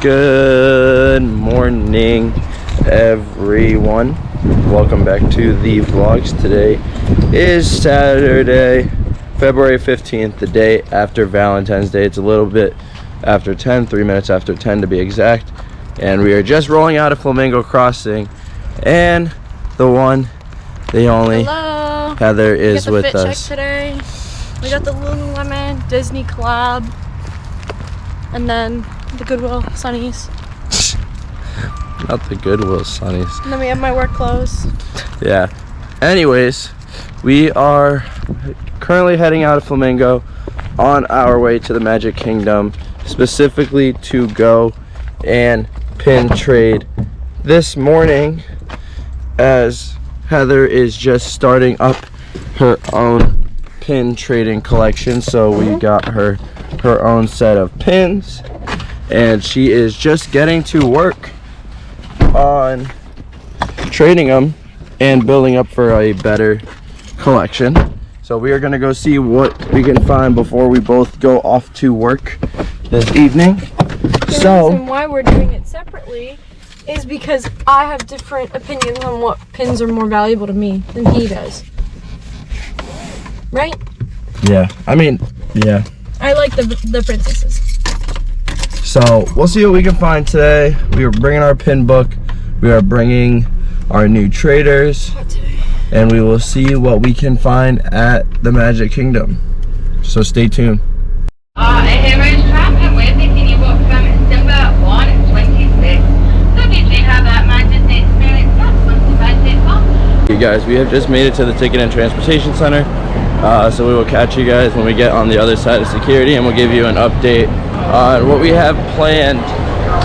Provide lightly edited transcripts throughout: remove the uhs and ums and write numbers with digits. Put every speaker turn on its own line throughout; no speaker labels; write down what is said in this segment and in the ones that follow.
Good morning, everyone. Welcome back to the vlogs. Today is Saturday, February 15th, the day after Valentine's Day. It's a little bit after 10, 3 minutes after 10 to be exact. And we are just rolling out of Flamingo Crossing. And the one, the only,
hello.
Heather is with us.
Today. We got the Lululemon Disney collab. And then the Goodwill Sunnies.
Not the Goodwill Sunnies.
And then we have my work clothes.
Yeah. Anyways, we are currently heading out of Flamingo on our way to the Magic Kingdom, specifically to go and pin trade this morning, as Heather is just starting up her own pin trading collection. So we got her own set of pins, and she is just getting to work on trading them and building up for a better collection. So we are going to go see what we can find before we both go off to work this evening.
The reason why we're doing it separately is because I have different opinions on what pins are more valuable to me than he does. Right?
Yeah, I mean, yeah.
I like the princesses.
So we'll see what we can find today. We are bringing our pin book. We are bringing our new traders. And we will see what we can find at the Magic Kingdom. So stay tuned.
A hero's trap, and we're picking you up from December 1 and 26. So did you have that Majesty experience? That's once the budget comes.
You guys, we have just made it to the Ticket and Transportation Center. So we will catch you guys when we get on the other side of security, and we'll give you an update on what we have planned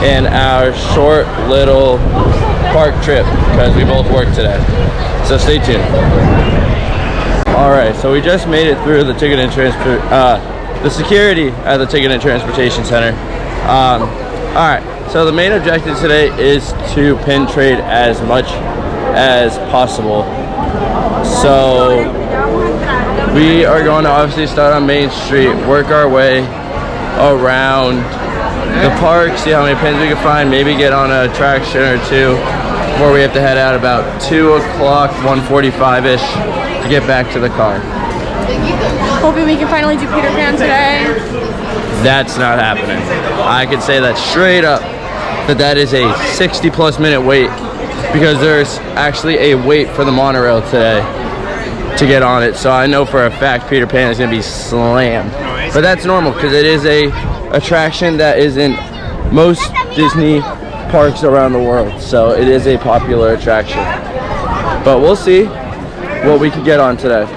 in our short little park trip, because we both work today. So stay tuned. Alright, so we just made it through the Ticket and the security at the Ticket and Transportation Center. Alright, so the main objective today is to pin trade as much as possible. So we are going to obviously start on Main Street, work our way around the park, see how many pins we can find, maybe get on an attraction or two before we have to head out about 2 o'clock, 1:45-ish to get back to the car.
Hoping we can finally do Peter Pan today.
That's not happening. I can say that straight up, that is a 60+ minute wait, because there's actually a wait for the monorail today to get on it. So I know for a fact Peter Pan is going to be slammed. But that's normal, because it is a attraction that is in most Disney parks around the world. So it is a popular attraction. But we'll see what we can get on today.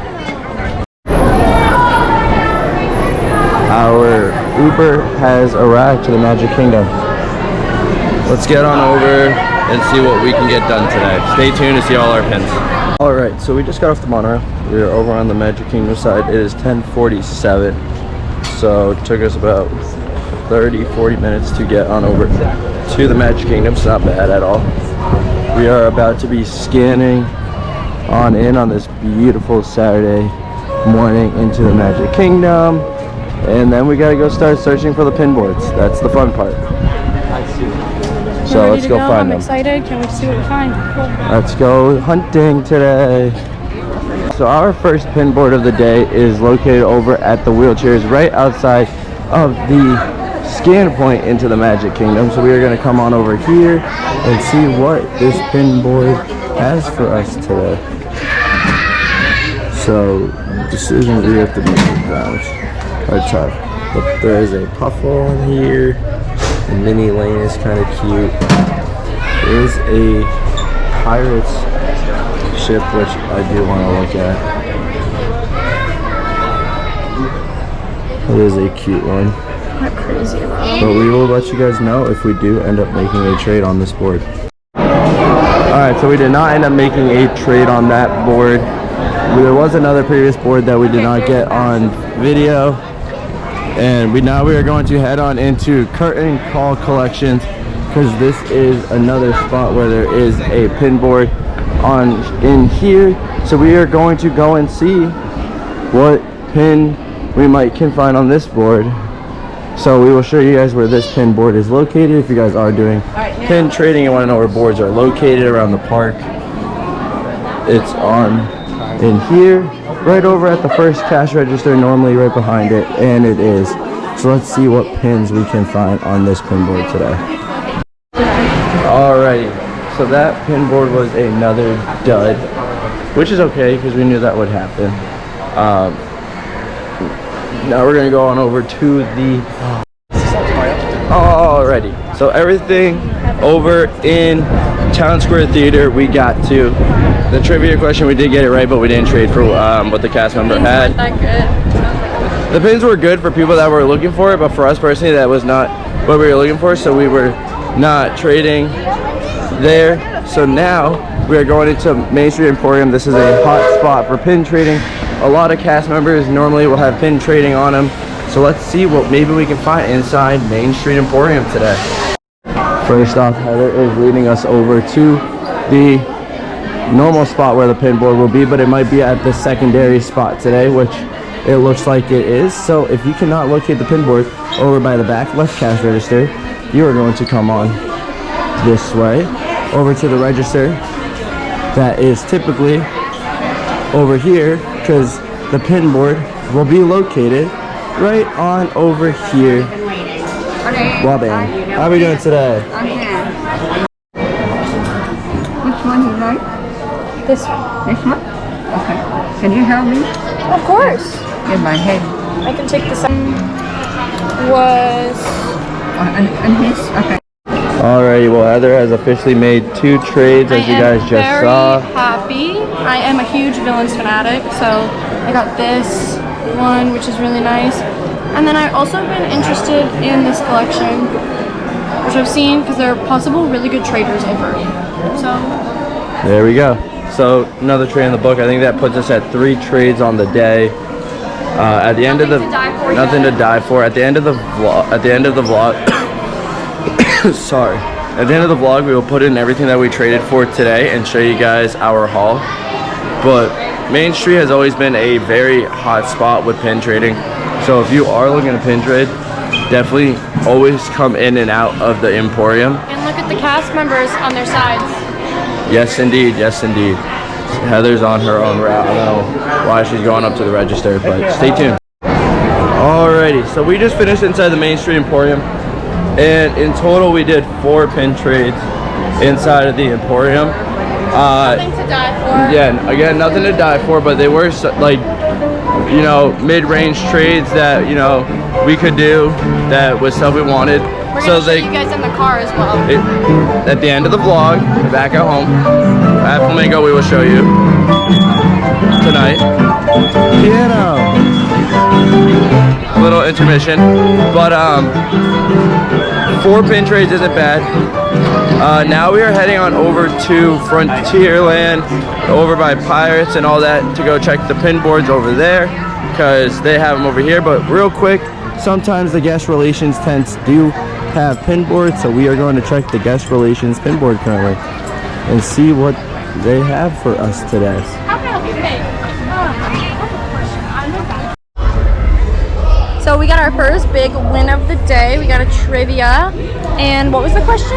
Our Uber has arrived to the Magic Kingdom. Let's get on over and see what we can get done today. Stay tuned to see all our pins. Alright, so we just got off the monorail. We are over on the Magic Kingdom side. It is 10:47. So it took us about 30-40 minutes to get on over to the Magic Kingdom. It's not bad at all. We are about to be scanning on in on this beautiful Saturday morning into the Magic Kingdom. And then we gotta go start searching for the pin boards. That's the fun part. So let's go find them. I'm
excited. Can't wait to see what we find. Cool.
Let's go hunting today. So our first pin board of the day is located over at the wheelchairs right outside of the scan point into the Magic Kingdom. So we are going to come on over here and see what this pin board has for us today. So decisions we have to make sometimes are tough. But there is a Puffle in here. The mini lane is kind of cute. There is a Pirates ship, which I do want to look at. It is a cute one.
Not crazy about it.
But we will let you guys know if we do end up making a trade on this board. Alright, so we did not end up making a trade on that board. There was another previous board that we did not get on video. And now we are going to head on into Curtain Call Collections, because this is another spot where there is a pin board in here. So we are going to go and see what pin we can find on this board So we will show you guys where this pin board is located if you guys are doing pin trading and want to know where boards are located around the park. It's on in here, right over at the first cash register, normally right behind it, and it is. So let's see what pins we can find on this pin board today. Alrighty, so that pin board was another dud, which is okay because we knew that would happen. Now we're gonna go on over to the. Alrighty, so everything over in Town Square Theater we got to. The trivia question, we did get it right, but we didn't trade for what the cast member had. The pins were good for people that were looking for it, but for us personally, that was not what we were looking for, so we were not trading there. So now we are going into Main Street Emporium. This is a hot spot for pin trading. A lot of cast members normally will have pin trading on them. So let's see what maybe we can find inside Main Street Emporium today. First off, Heather is leading us over to the normal spot where the pin board will be, but it might be at the secondary spot today, which it looks like it is. So if you cannot locate the pin board over by the back left cash register, you are going to come on this way over to the register that is typically over here, because the pin board will be located right on over here. Wabang. How are we doing today?
Which one you like?
This one.
This one? Okay. Can you help me?
Of course.
In my head.
I can take this. Was.
And his? Okay.
Alrighty, well Heather has officially made 2 trades, as you guys just saw.
I'm very happy. I am a huge Villains fanatic, so I got this one, which is really nice. And then I also have been interested in this collection, which I've seen because they're possible really good traders over. So
There we go. So another trade in the book. I think that puts us at 3 trades on the day. At the end of the nothing to die for. At the end of the vlog. Sorry. At the end of the vlog, we will put in everything that we traded for today and show you guys our haul. But Main Street has always been a very hot spot with pin trading. So if you are looking to pin trade, definitely always come in and out of the Emporium.
and look at the cast members on their sides.
Yes, indeed. Yes, indeed. Heather's on her own route. I don't know why she's going up to the register, but stay tuned. Alrighty, so we just finished inside the Main Street Emporium, and in total we did 4 pin trades inside of the Emporium.
Nothing to die for.
Yeah, again, nothing to die for, but they were like, you know, mid-range trades that, you know, we could do that was stuff we wanted.
We're gonna show you guys in the car as well.
At the end of the vlog, back at home, at Flamingo, we will show you tonight. Piano. Little intermission, but 4 pin trades isn't bad. Now we are heading on over to Frontierland, over by Pirates and all that, to go check the pin boards over there, because they have them over here. But real quick, sometimes the guest relations tents do have pin boards, so we are going to check the guest relations pin board currently and see what they have for us today.
How can I help you today? So we got our first big win of the day. We got a trivia. And what was the question?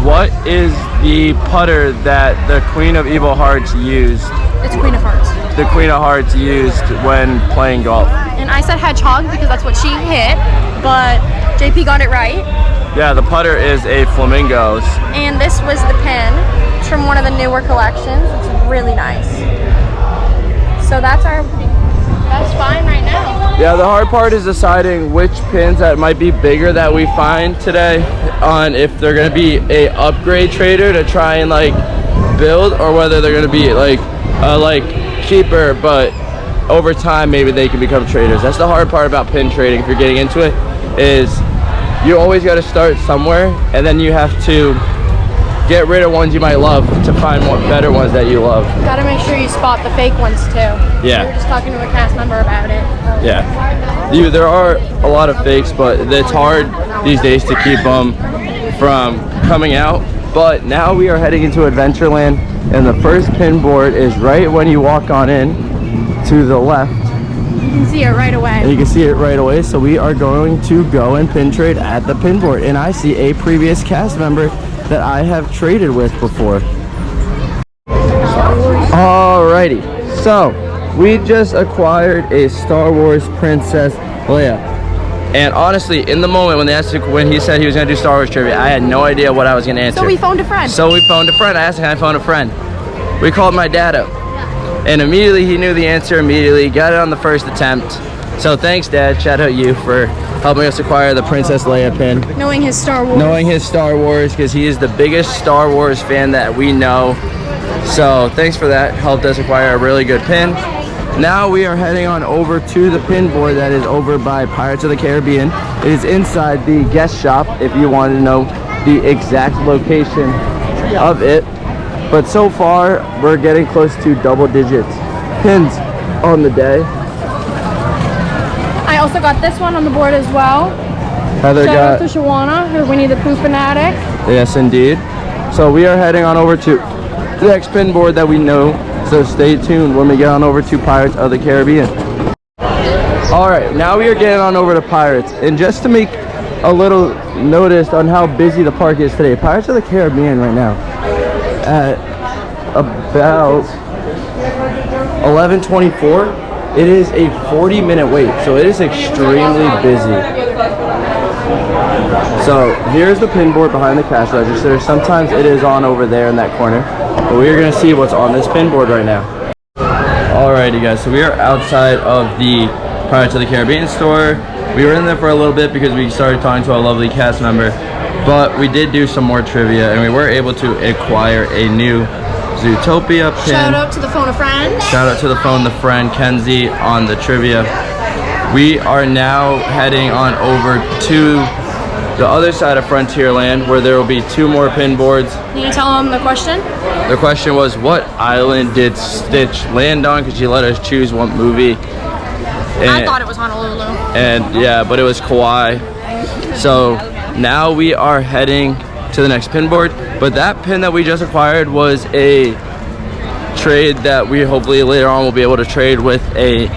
What is the putter that the Queen of Evil Hearts used?
It's Queen of Hearts.
The Queen of Hearts used when playing golf.
And I said hedgehog because that's what she hit, but JP got it right.
Yeah, the putter is a Flamingos.
And this was the pen. It's from one of the newer collections. It's really nice. So that's fine right now.
Yeah, the hard part is deciding which pins that might be bigger that we find today, on if they're gonna be a upgrade trader to try and like build, or whether they're gonna be like cheaper, but over time maybe they can become traders. That's the hard part about pin trading. If you're getting into it, is you always got to start somewhere, and then you have to get rid of ones you might love to find more better ones that you love.
Gotta make sure you spot the fake ones too.
Yeah.
We were just talking to a cast member about it.
Yeah. There are a lot of fakes, but it's hard these days to keep them from coming out. But now we are heading into Adventureland, and the first pin board is right when you walk on in to the left.
can see it right away.
And you can see it right away. So we are going to go and pin trade at the pin board. And I see a previous cast member that I have traded with before. Alrighty, so we just acquired a Star Wars Princess Leia. And honestly, in the moment when he said he was gonna do Star Wars trivia, I had no idea what I was gonna answer.
So we phoned a friend.
I asked him, can I phone a friend? We called my dad up. And immediately he knew the answer immediately, got it on the first attempt. So thanks, Dad, shout out you for helping us acquire the Princess Leia pin.
Knowing his Star Wars.
Knowing his Star Wars, because he is the biggest Star Wars fan that we know. So thanks for that, helped us acquire a really good pin. Now we are heading on over to the pin board that is over by Pirates of the Caribbean. It is inside the guest shop if you want to know the exact location of it. But so far, we're getting close to double digits pins on the day.
I also got this one on the board as well.
Heather
Shout out
got,
to Shawana, her Winnie the Pooh fanatic.
yes indeed. So we are heading on over to the next pin board that we know. So stay tuned when we get on over to Pirates of the Caribbean. All right, now we are getting on over to Pirates. And just to make a little notice on how busy the park is today, Pirates of the Caribbean right now at about 11:24. It is a 40-minute wait, so it is extremely busy. So here's the pin board behind the cash register. Sometimes it is on over there in that corner, but we are gonna see what's on this pin board right now. Alrighty guys, so we are outside of the Pirates of the Caribbean store. We were in there for a little bit because we started talking to a lovely cast member, but we did do some more trivia and we were able to acquire a new Zootopia pin.
Shout out to the phone a friend.
Shout out to the phone, the friend Kenzie on the trivia. We are now heading on over to the other side of Frontierland where there will be 2 more pin boards.
You gonna tell them the question?
The question was, what island did Stitch land on? Because she let us choose one movie.
I thought it was Honolulu.
And yeah, but it was Kauai. So now we are heading to the next pin board. But that pin that we just acquired was a trade that we hopefully later on will be able to trade with a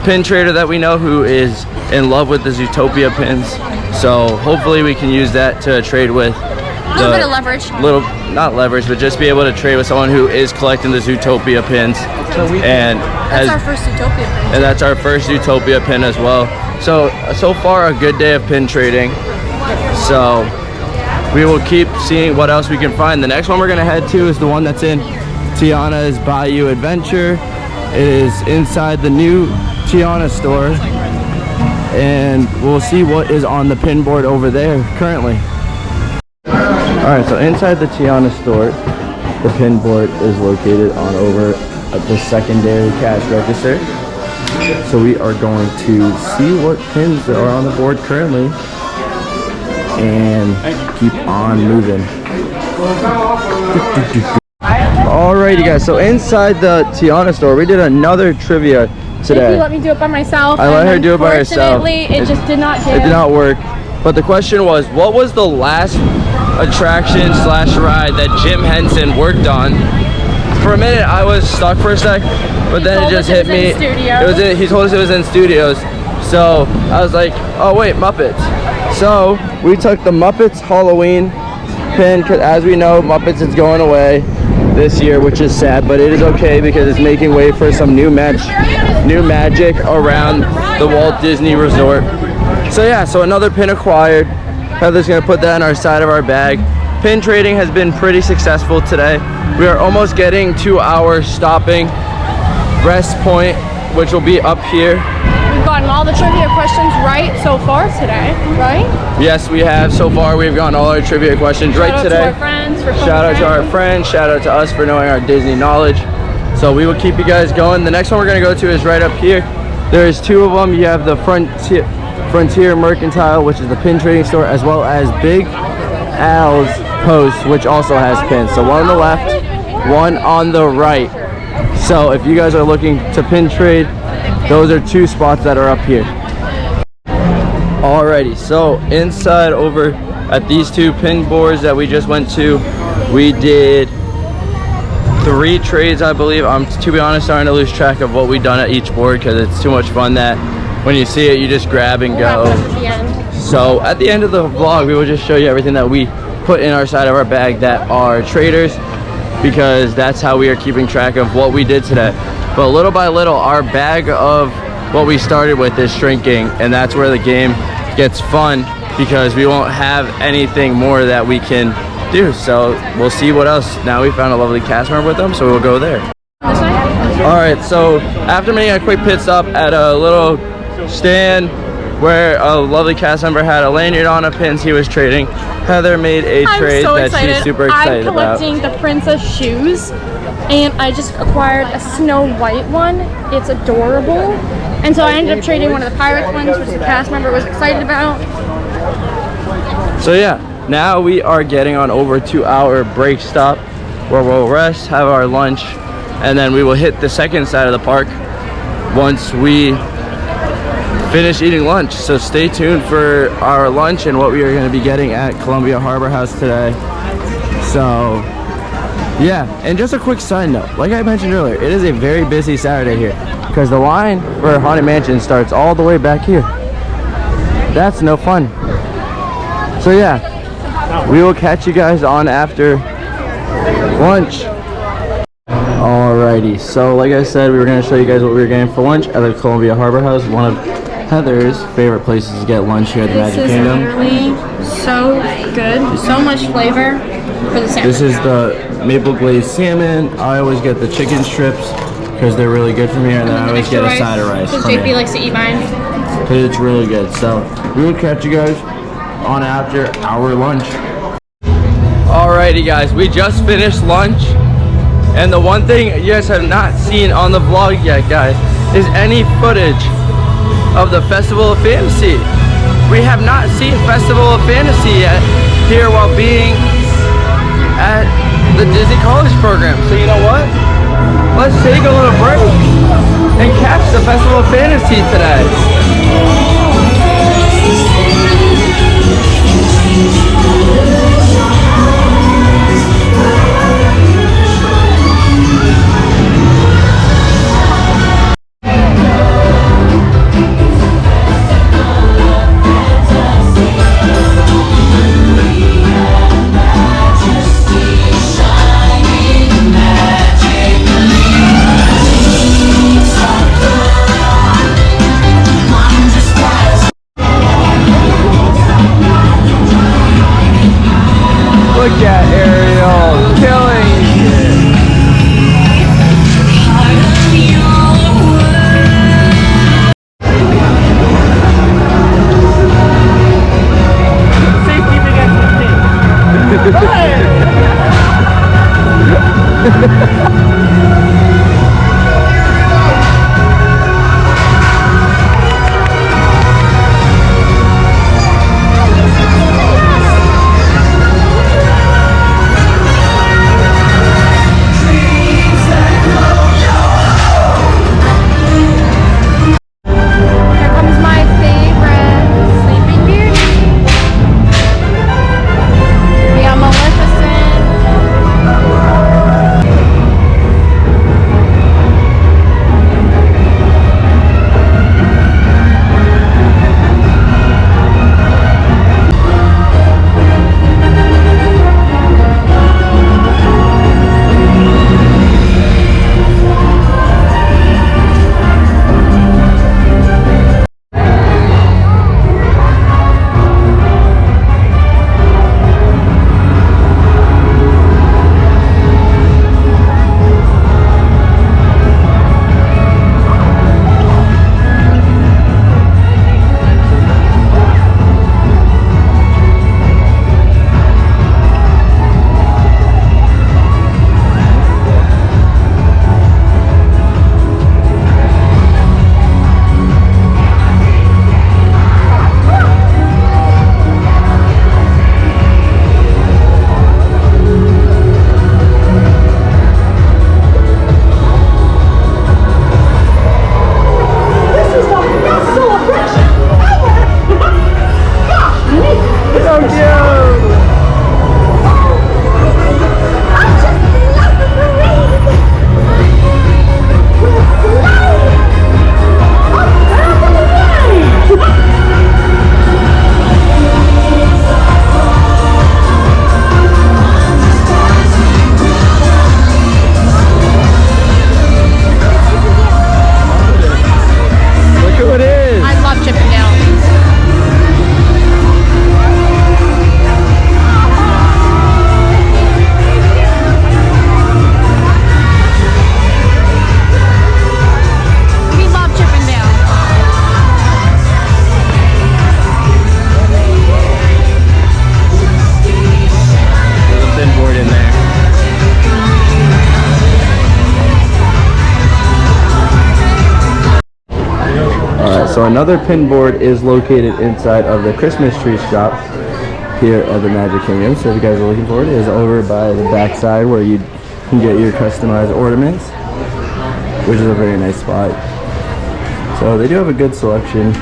pin trader that we know who is in love with the Zootopia pins. So hopefully we can use that to trade with.
A little bit of leverage.
Not leverage, but just be able to trade with someone who is collecting the Zootopia pins. And
That's our first Zootopia pin.
and that's our first Zootopia pin as well. So far a good day of pin trading. So we will keep seeing what else we can find. The next one we're gonna head to is the one that's in Tiana's Bayou Adventure. It is inside the new Tiana store, and we'll see what is on the pin board over there currently. All right, so inside the Tiana store, the pin board is located on over at the secondary cash register. So we are going to see what pins there are on the board currently and keep on moving. Alrighty guys, so inside the Tiana store, we did another trivia today.
If you let me do it by myself.
I let her do it by herself.
Unfortunately, it just did not do.
It did not work. But the question was, what was the last attraction slash ride that Jim Henson worked on? For a minute, I was stuck for a sec, but then it just hit me. He told us it was in studios. So I was like, oh wait, Muppets. So we took the Muppets Halloween pin, because as we know, Muppets is going away this year, which is sad, but it is okay because it's making way for some new magic around the Walt Disney Resort. So yeah, so another pin acquired. Heather's gonna put that in our side of our bag. Pin trading has been pretty successful today. We are almost getting to our stopping rest point, which will be up here.
We've gotten all the trivia questions right so far today, right?
Yes, we have. So far, we've gotten all our trivia questions right today.
Shout out to our friends for
Shout out to our friends. Shout out to us for knowing our Disney knowledge. So we will keep you guys going. The next one we're gonna go to is right up here. There's 2 of them. You have the Frontier Mercantile, which is the pin trading store, as well as Big Al's Post, which also has pins. So one on the left, one on the right. So if you guys are looking to pin trade, those are 2 spots that are up here. Alrighty, so inside over at these 2 pin boards that we just went to, we did 3 trades, I believe. I'm, to be honest, starting to lose track of what we've done at each board because it's too much fun that when you see it, you just grab and go.
At the end.
So at the end of the vlog, we will just show you everything that we put in our side of our bag that are traders, because that's how we are keeping track of what we did today. But little by little, our bag of what we started with is shrinking, and that's where the game gets fun, because we won't have anything more that we can do. So we'll see what else. Now we found a lovely cast member with them, so we'll go there. All right, so after making a quick pit stop at a little stand where a lovely cast member had a lanyard on of pins he was trading, Heather made a trade that she's super excited about.
I'm collecting the princess shoes, and I just acquired a Snow White one. It's adorable. And so I ended up trading one of the Pirates ones, which the cast member was excited about.
So yeah, now we are getting on over to our break stop where we'll rest, have our lunch, and then we will hit the second side of the park once we finish eating lunch. So stay tuned for our lunch and what we are going to be getting at Columbia Harbor House today. So yeah, and just a quick side note, like I mentioned earlier, it is a very busy Saturday here because the line for Haunted Mansion starts all the way back here. That's no fun. So yeah, we will catch you guys on after lunch. Alrighty, so like I said, we were going to show you guys what we were getting for lunch at the Columbia Harbor House, one of Heather's favorite places to get lunch here at the Magic Kingdom.
This is literally so good. So much flavor for the salmon.
This is the maple glazed salmon. I always get the chicken strips because they're really good from here, and then I always get a side of rice
because
from
JP
here
likes to eat mine.
because it's really good. So we will catch you guys on after our lunch. Alrighty guys, we just finished lunch, and the one thing you guys have not seen on the vlog yet, guys, is any footage of the Festival of Fantasy. We have not seen Festival of Fantasy yet here while being at the Disney College program. So you know what? Let's take a little break and catch the Festival of Fantasy today.
Just
So another pin board is located inside of the Christmas tree shop here at the Magic Kingdom. So if you guys are looking for it, it is over by the back side where you can get your customized ornaments, which is a very nice spot. So they do have a good selection,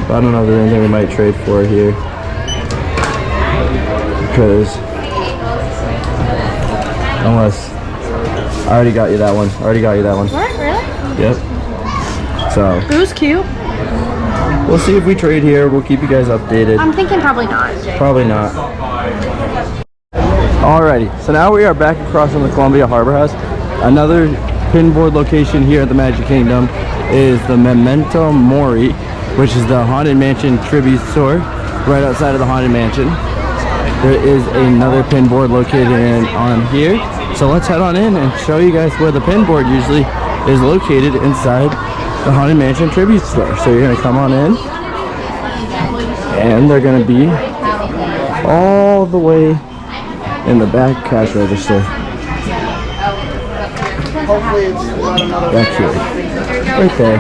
but I don't know if there's anything we might trade for here, because unless I already got you that one.
What? Really?
Yep. So
It was cute.
we'll see if we trade here. We'll keep you guys updated.
I'm thinking probably not.
Probably not. Alrighty, so now we are back across from the Columbia Harbor House. Another pin board location here at the Magic Kingdom is the Memento Mori, which is the Haunted Mansion tribute store right outside of the Haunted Mansion. There is another pin board located on here. So let's head on in and show you guys where the pin board usually is located inside the Haunted Mansion tribute store. So you're gonna come on in, and they're gonna be all the way in the back cash register. Back here, right there.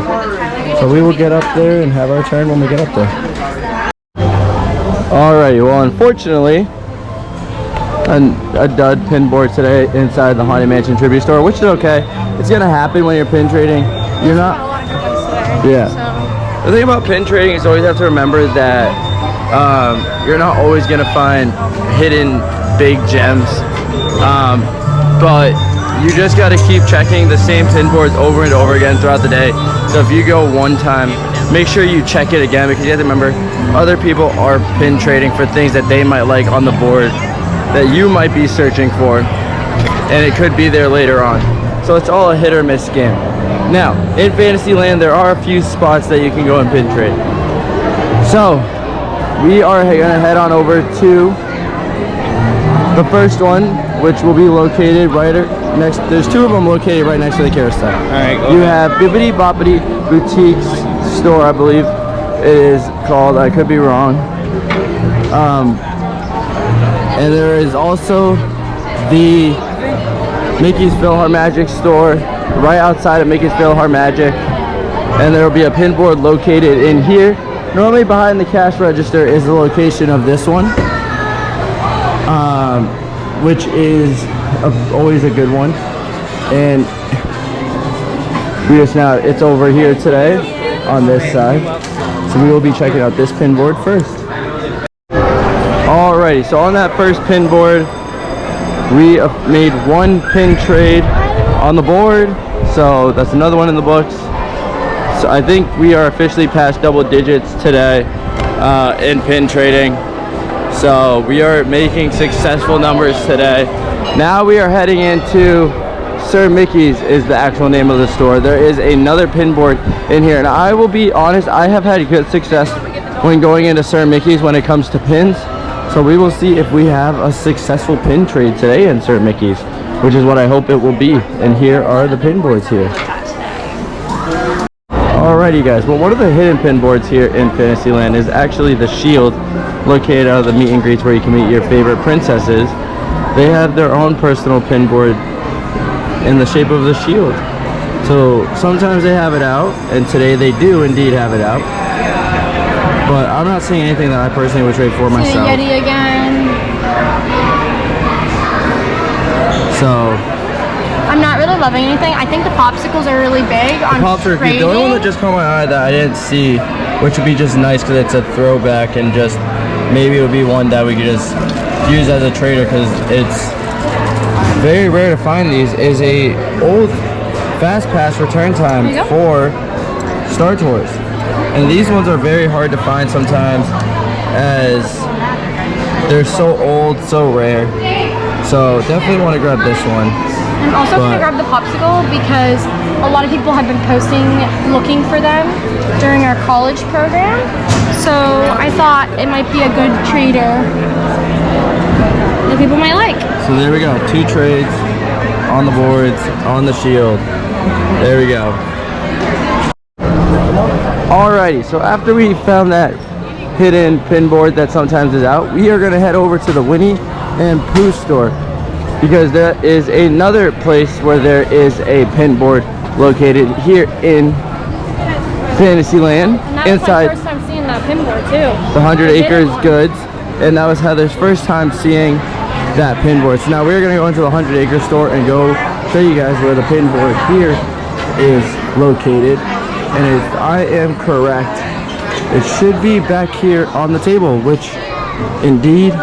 So we will get up there and have our turn when we get up there. Alrighty, well unfortunately, a dud pin board today inside the Haunted Mansion tribute store, which is okay. It's gonna happen when you're pin trading. You're not. Yeah. The thing about pin trading is you always have to remember that you're not always gonna find hidden big gems, but you just got to keep checking the same pin boards over and over again throughout the day. So if you go one time, make sure you check it again, because you have to remember other people are pin trading for things that they might like on the board that you might be searching for, and it could be there later on. So it's all a hit or miss game. Now in Fantasyland there are a few spots that you can go and pin trade. So we are gonna head on over to the first one, which will be located right next. There's two of them located right next to the carousel.
All right, go
You
ahead.
have Bibbidi Bobbidi Boutiques store, I believe it is called. I could be wrong. And there is also the Mickey's PhilharMagic store right outside of Mickey's PhilharMagic, and there will be a pin board located in here. Normally behind the cash register is the location of this one, which is always a good one. And it's over here today on this side, so we will be checking out this pin board first. Alrighty, so on that first pin board, we made one pin trade on the board, so that's another one in the books. So I think we are officially past double digits today in pin trading. So we are making successful numbers today. Now we are heading into Sir Mickey's is the actual name of the store. There is another pin board in here, and I will be honest, I have had good success when going into Sir Mickey's when it comes to pins. So we will see if we have a successful pin trade today in Sir Mickey's, which is what I hope it will be. And here are the pin boards here. Alrighty guys, well one of the hidden pin boards here in Fantasyland is actually the Shield, located out of the meet and greets where you can meet your favorite princesses. They have their own personal pin board in the shape of the Shield. So sometimes they have it out, and today they do indeed have it out. But I'm not seeing anything that I personally would trade for myself.
Yeti again.
So
I'm not really loving anything. I think the popsicles are really big on
Pops are cute. The only one that just caught my eye that I didn't see, which would be just nice because it's a throwback, and just maybe it would be one that we could just use as a trader, because it's very rare to find these, is a old Fast Pass return time for Star Tours. And these ones are very hard to find sometimes, as they're so old, so rare. So definitely want to grab this one.
I'm also going to grab the popsicle because a lot of people have been posting looking for them during our college program. So I thought it might be a good trader that people might like.
So there we go, 2 trades on the boards, on the Shield. There we go. Alrighty, so after we found that hidden pin board that sometimes is out, we are gonna head over to the Winnie and Pooh store, because there is another place where there is a pin board located here in Fantasyland
And that was my
inside
first time seeing that pinboard too.
the 100
I did
Acres
one.
Goods, and that was Heather's first time seeing that pinboard. So now we're gonna go into the 100 Acre store and go show you guys where the pinboard here is located. And if I am correct, it should be back here on the table, which indeed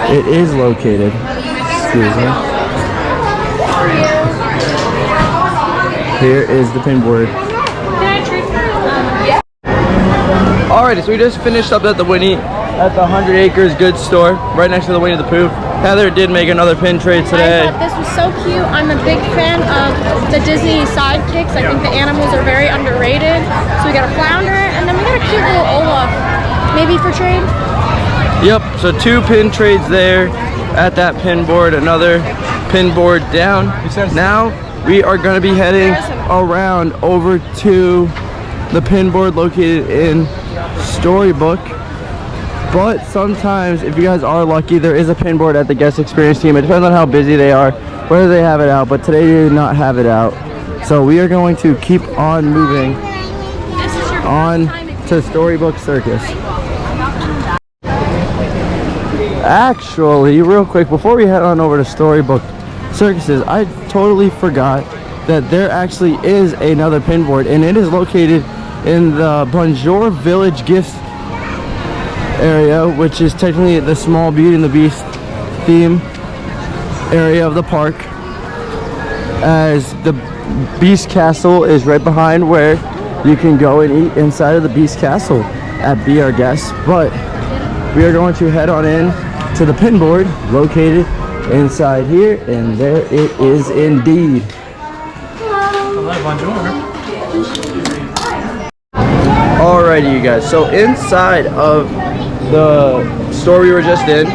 it is located. Excuse me. Here is the pinboard. Alrighty, so we just finished up at the the 100 Acres Goods store, right next to the Winnie the Pooh. Heather did make another pin trade today.
I thought this was so cute. I'm a big fan of the Disney sidekicks. I think the animals are very underrated. So we got a flounder, and then we got a cute little Olaf. Maybe for trade?
Yep, so 2 pin trades there at that pin board, another pin board down. Now we are going to be heading around over to the pin board located in Storybook. But sometimes, if you guys are lucky, there is a pin board at the guest experience team. It depends on how busy they are, whether they have it out, but today they did not have it out. So we are going to keep on moving on to Storybook Circus. Actually, real quick, before we head on over to Storybook Circuses, I totally forgot that there actually is another pin board, and it is located in the Bonjour Village Gifts area, which is technically the small Beauty and the Beast theme area of the park, as the Beast Castle is right behind where you can go and eat inside of the Beast Castle at Be Our Guest. But we are going to head on in to the pin board located inside here, and there it is indeed. Alrighty, you guys, so inside of the store we were just in,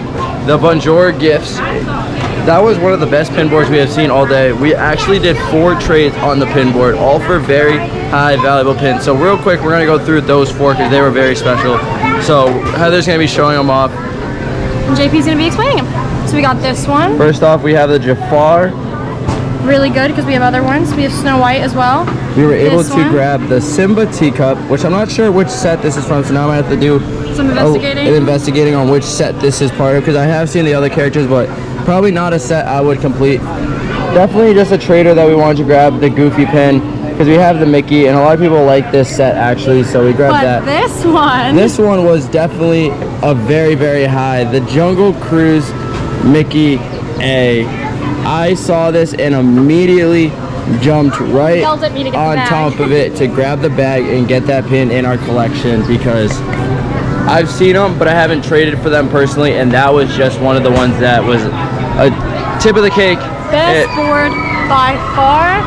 the Bonjour Gifts, that was one of the best pin boards we have seen all day. We actually did 4 trades on the pin board, all for very high valuable pins. So real quick, we're gonna go through those 4 because they were very special. So Heather's gonna be showing them off.
And JP's gonna be explaining them. So we got this one.
First off, we have the Jafar.
Really good because we have other ones. We have Snow White as well.
We were able
This
to
one.
grab the Simba teacup, which I'm not sure which set this is from, so now I'm gonna have to do
Some investigating.
investigating on which set this is part of, because I have seen the other characters, but probably not a set I would complete. Definitely just a trader that we wanted to grab the Goofy pin, because we have the Mickey, and a lot of people like this set actually, so we grabbed
But
that.
this one.
This one was definitely a very, very high. The Jungle Cruise Mickey A. I saw this and immediately jumped right
Yelled at me to get the
on
bag.
top of it to grab the bag and get that pin in our collection, because I've seen them, but I haven't traded for them personally, and that was just one of the ones that was a tip of the cake.
Best board by far,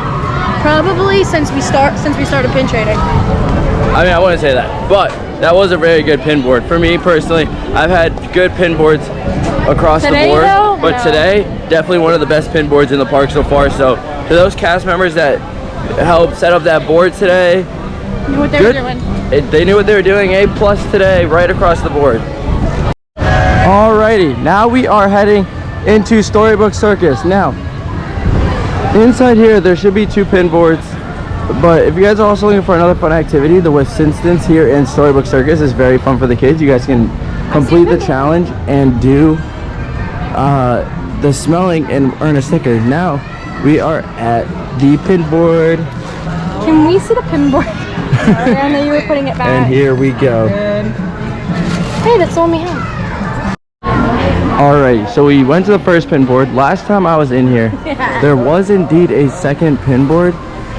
probably since we started pin trading.
I mean, I wouldn't say that, but that was a very good pin board. For me personally, I've had good pin boards across
Today,
the board,
though?
but
No.
today, definitely one of the best pin boards in the park so far. So to those cast members that helped set up that board today,
Knew what they
good.
were doing.
They knew what they were doing. A+ today, right across the board. Alrighty, now we are heading into Storybook Circus. Now, inside here, there should be 2 pin boards. But if you guys are also looking for another fun activity, the Wissistance here in Storybook Circus is very fun for the kids. You guys can complete the challenge and do the smelling and earn a sticker. Now we are at the pin board,
Can we see the pin board? Sorry, I know you were putting it back.
and here we go.
Hey, that's the one we have.
Alright, so we went to the first pin board. Last time I was in here, there was indeed a second pin board,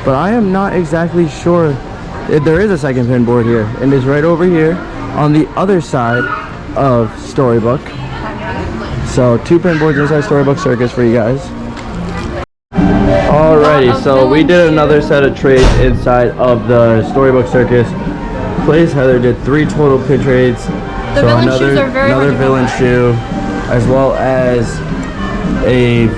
but I am not exactly sure if there is a second pin board here, and it's right over here on the other side of Storybook. So 2 pin boards inside Storybook Circus for you guys. Alrighty, so we did another set of trades inside of the Storybook Circus place. Heather did 3 total pin trades.
The villain shoes are very hard
another
to
villain
find.
shoe, as well as a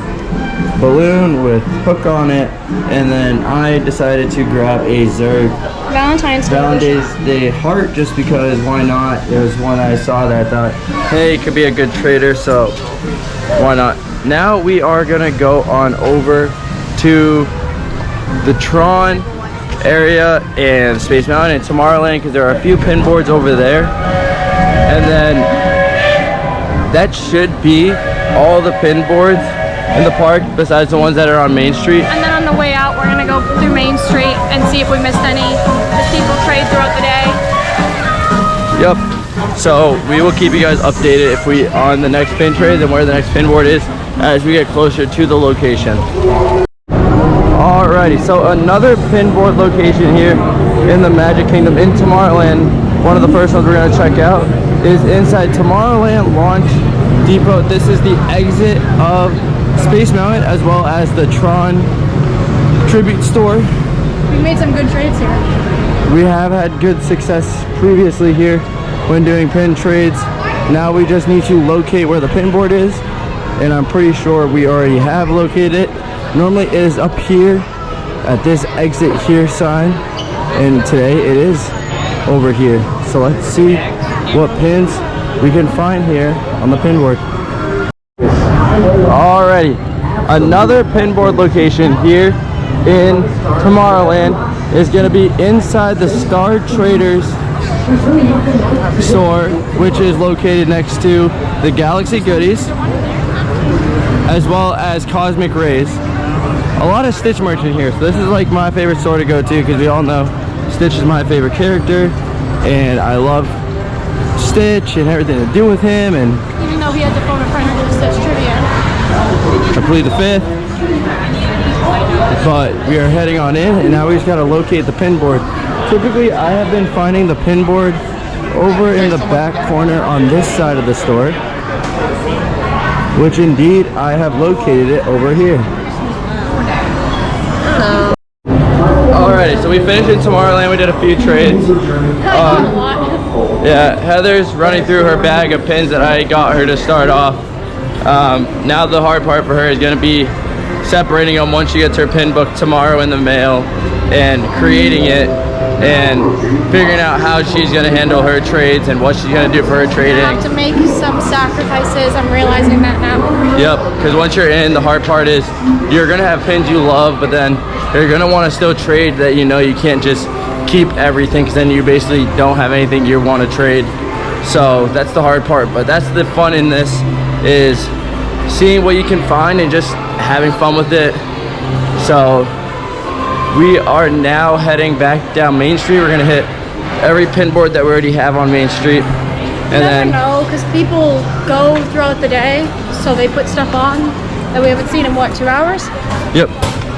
balloon with hook on it, and then I decided to grab a Zerg
Valentine's Day.
Valentine's Day heart, just because why not? It was one I saw that I thought, hey, it could be a good trader, so why not? Now we are gonna go on over to the Tron area and Space Mountain and Tomorrowland, because there are a few pin boards over there. And then that should be all the pin boards in the park besides the ones that are on Main Street.
And then on the way out, we're gonna go through Main Street and see if we missed any as people trade throughout the day.
Yep. So we will keep you guys updated if we on the next pin trade and where the next pin board is as we get closer to the location. Alrighty, so another pin board location here in the Magic Kingdom in Tomorrowland. One of the first ones we're gonna check out is inside Tomorrowland Launch Depot. This is the exit of Space Mountain as well as the Tron Tribute Store.
We made some good trades here.
We have had good success previously here when doing pin trades. Now we just need to locate where the pin board is, and I'm pretty sure we already have located it. Normally it is up here at this exit here sign, and today it is over here. So let's see what pins we can find here on the pin board. Alrighty, another pin board location here in Tomorrowland is going to be inside the Star Traders store, which is located next to the Galaxy Goodies as well as Cosmic Rays. A lot of Stitch merch in here, so this is like my favorite store to go to because we all know Stitch is my favorite character and I love Stitch and everything to do with him. And
Even though he had to phone a friend to Stitch trivia.
I plead the fifth, but we are heading on in, and now we just got to locate the pin board. Typically I have been finding the pin board over in the back corner on this side of the store, which indeed I have located it over here. Alrighty, so we finished in Tomorrowland. We did a few trades. Yeah, Heather's running through her bag of pins that I got her to start off. Now the hard part for her is going to be separating them once she gets her pin book tomorrow in the mail and creating it and figuring out how she's going to handle her trades and what she's going to do for her trading.
I have to make some sacrifices. I'm realizing that now.
Yep, because once you're in, the hard part is you're going to have pins you love, but then you're going to want to still trade that you know you can't just keep everything, because then you basically don't have anything you want to trade. So that's the hard part, but that's the fun in this, is seeing what you can find and just having fun with it. So we are now heading back down Main Street. We're gonna hit every pin board that we already have on Main Street, and
You never know, because people go throughout the day, so they put stuff on that we haven't seen in what, 2 hours?
Yep.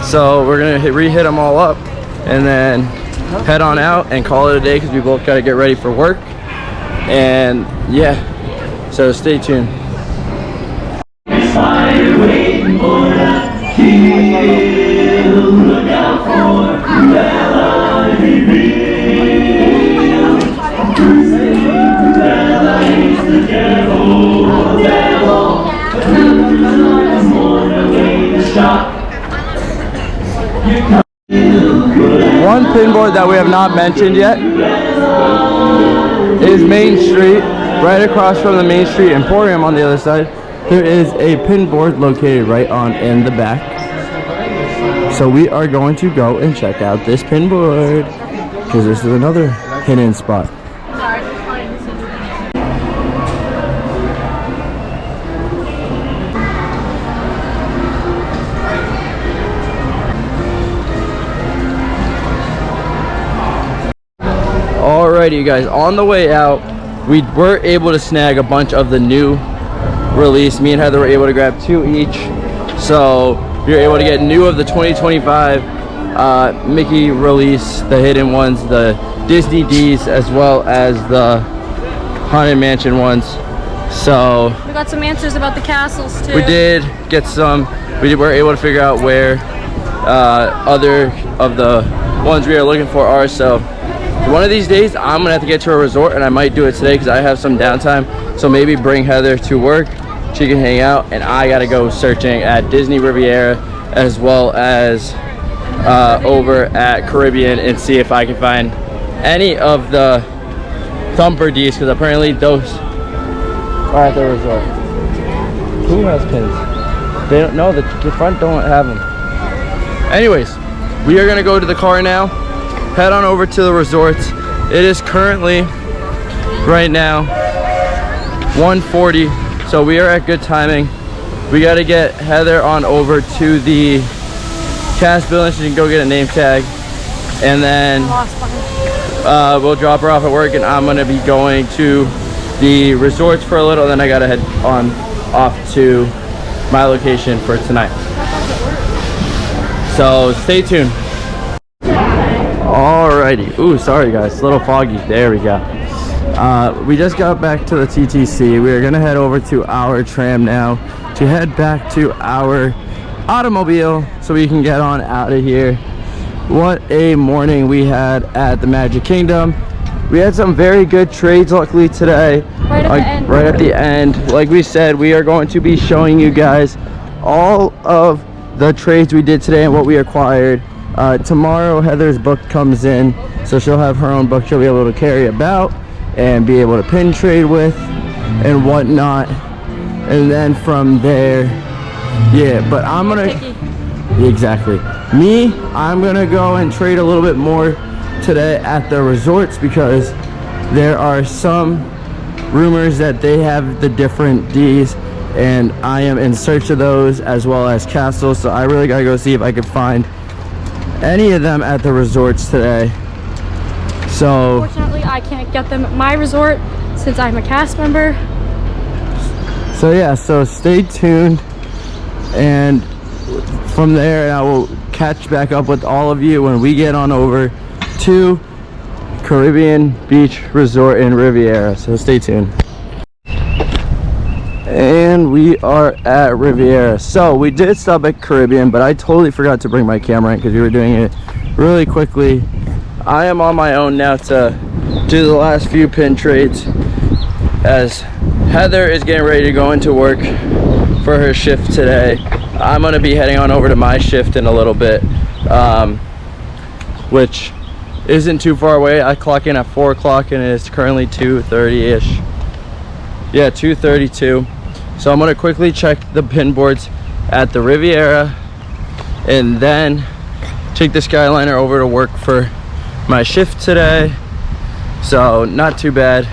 So we're gonna re-hit them all up and then head on out and call it a day, because we both got to get ready for work. And yeah, so stay tuned. One pin board that we have not mentioned yet is Main Street. Right across from the Main Street Emporium on the other side, there is a pin board located right on in the back. So we are going to go and check out this pin board, because this is another hidden spot. Alrighty, you guys, on the way out, we were able to snag a bunch of the new release. Me and Heather were able to grab 2 each. So we were able to get new of the 2025 Mickey release, the hidden ones, the Disney Ds, as well as the Haunted Mansion ones. So
We got some answers about the castles too.
we did get some. We were able to figure out where other of the ones we are looking for are. So one of these days I'm gonna have to get to a resort, and I might do it today because I have some downtime. So maybe bring Heather to work, she can hang out, and I gotta go searching at Disney Riviera as well as over at Caribbean and see if I can find any of the Thumper Ds, because apparently those are at the resort. Who has pins? They don't know, the front don't have them. Anyways, we are gonna go to the car now head on over to the resorts. It is currently right now 1:40, so we are at good timing. We got to get Heather on over to the cast building so she can go get a name tag, and then we'll drop her off at work, and I'm gonna be going to the resorts for a little, then I gotta head on off to my location for tonight. So stay tuned. Alrighty. Ooh, sorry guys, it's a little foggy. There we go. We just got back to the TTC. We're gonna head over to our tram now to head back to our automobile so we can get on out of here. What a morning we had at the Magic Kingdom. We had some very good trades luckily today.
Right at the end.
Right at the end. Like we said, we are going to be showing you guys all of the trades we did today and what we acquired. Tomorrow Heather's book comes in, so she'll have her own book she'll be able to carry about and be able to pin trade with and whatnot. And then from there, yeah, but I'm gonna exactly me, I'm gonna go and trade a little bit more today at the resorts because there are some rumors that they have the different D's, and I am in search of those as well as castles, so I really gotta go see if I could find any of them at the resorts today. So
unfortunately I can't get them at my resort since I'm a cast member.
So yeah, so stay tuned, and from there I will catch back up with all of you when we get on over to Caribbean Beach Resort in Riviera. So stay tuned. And we are at Riviera. So we did stop at Caribbean, but I totally forgot to bring my camera in because we were doing it really quickly. I am on my own now to do the last few pin trades as Heather is getting ready to go into work for her shift today. I'm going to be heading on over to my shift in a little bit, which isn't too far away. I clock in at 4 o'clock and it's currently 2:30-ish. Yeah, 2:32. So I'm going to quickly check the pin boards at the Riviera and then take the Skyliner over to work for my shift today. So not too bad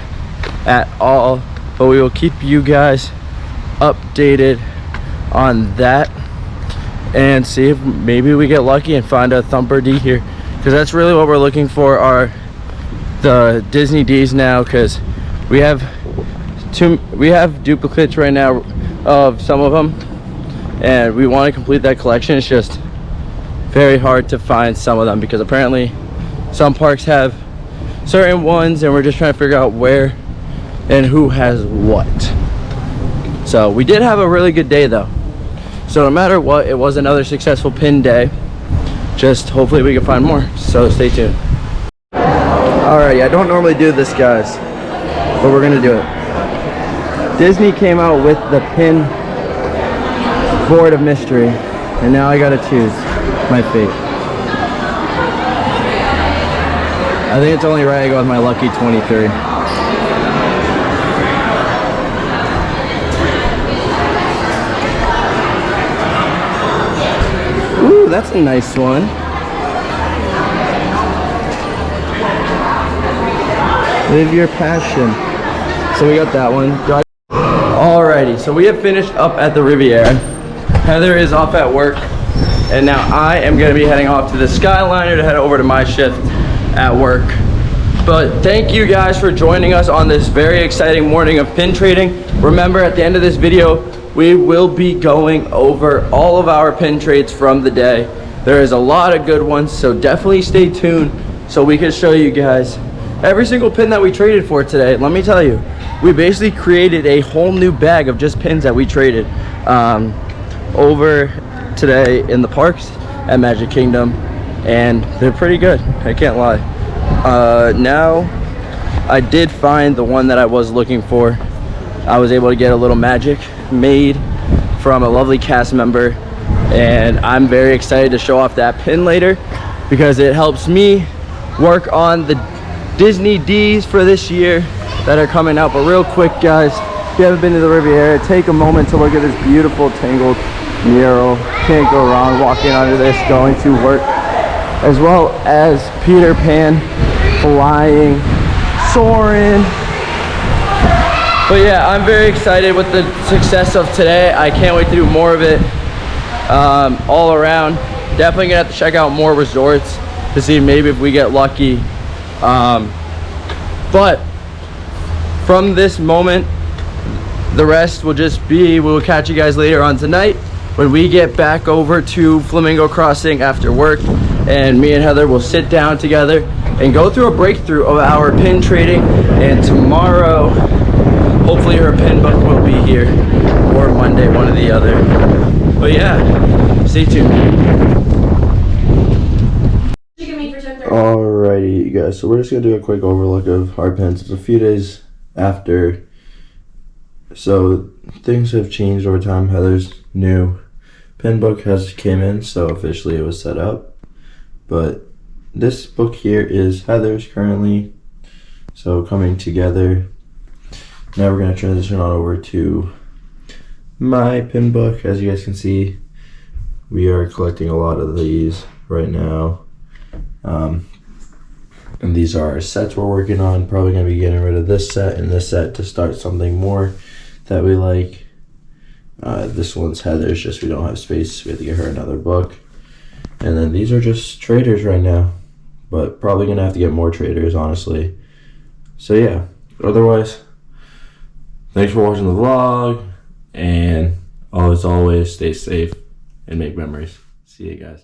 at all, but we will keep you guys updated on that and see if maybe we get lucky and find a Thumper D here, because that's really what we're looking for, are the Disney D's now, because we have duplicates right now of some of them and we want to complete that collection. It's just very hard to find some of them because apparently some parks have certain ones and we're just trying to figure out where and who has what. So we did have a really good day though, so no matter what, it was another successful pin day. Just hopefully we can find more, so stay tuned. Alrighty, I don't normally do this guys, but we're gonna do it. Disney came out with the pin board of mystery and now I gotta choose my fate. I think it's only right I go with my lucky 23. Ooh, that's a nice one. Live your passion. So we got that one. Alrighty, so we have finished up at the Riviera. Heather is off at work, and now I am going to be heading off to the Skyliner to head over to my shift at work. But thank you guys for joining us on this very exciting morning of pin trading. Remember, at the end of this video, we will be going over all of our pin trades from the day. There is a lot of good ones, so definitely stay tuned so we can show you guys every single pin that we traded for today. Let me tell you, we basically created a whole new bag of just pins that we traded over today in the parks at Magic Kingdom, and they're pretty good, I can't lie. Now I did find the one that I was looking for. I was able to get a little magic made from a lovely cast member, and I'm very excited to show off that pin later because it helps me work on the Disney D's for this year that are coming out. But real quick guys, if you haven't been to the Riviera, take a moment to look at this beautiful tangled mural. Can't go wrong walking under this going to work as well as Peter Pan flying, soaring. But yeah, I'm very excited with the success of today. I can't wait to do more of it all around. Definitely gonna have to check out more resorts to see maybe if we get lucky. But from this moment, the rest will just be, we'll catch you guys later on tonight when we get back over to Flamingo Crossing after work, and me and Heather will sit down together and go through a breakthrough of our pin trading. And tomorrow, hopefully her pin book will be here, or Monday, one or the other. But yeah, stay tuned. Alrighty, you guys, so we're just gonna do a quick overlook of our pins. It's a few days after, so things have changed over time. Heather's new pin book has came in, so officially it was set up. But this book here is Heather's currently, so coming together. Now we're gonna transition on over to my pin book. As you guys can see, we are collecting a lot of these right now. And these are our sets we're working on. Probably gonna be getting rid of this set and this set to start something more that we like. This one's Heather's, just we don't have space. We have to get her another book. And then these are just traders right now, but probably gonna have to get more traders, honestly. So yeah, otherwise, thanks for watching the vlog, and as always, stay safe and make memories. See you guys.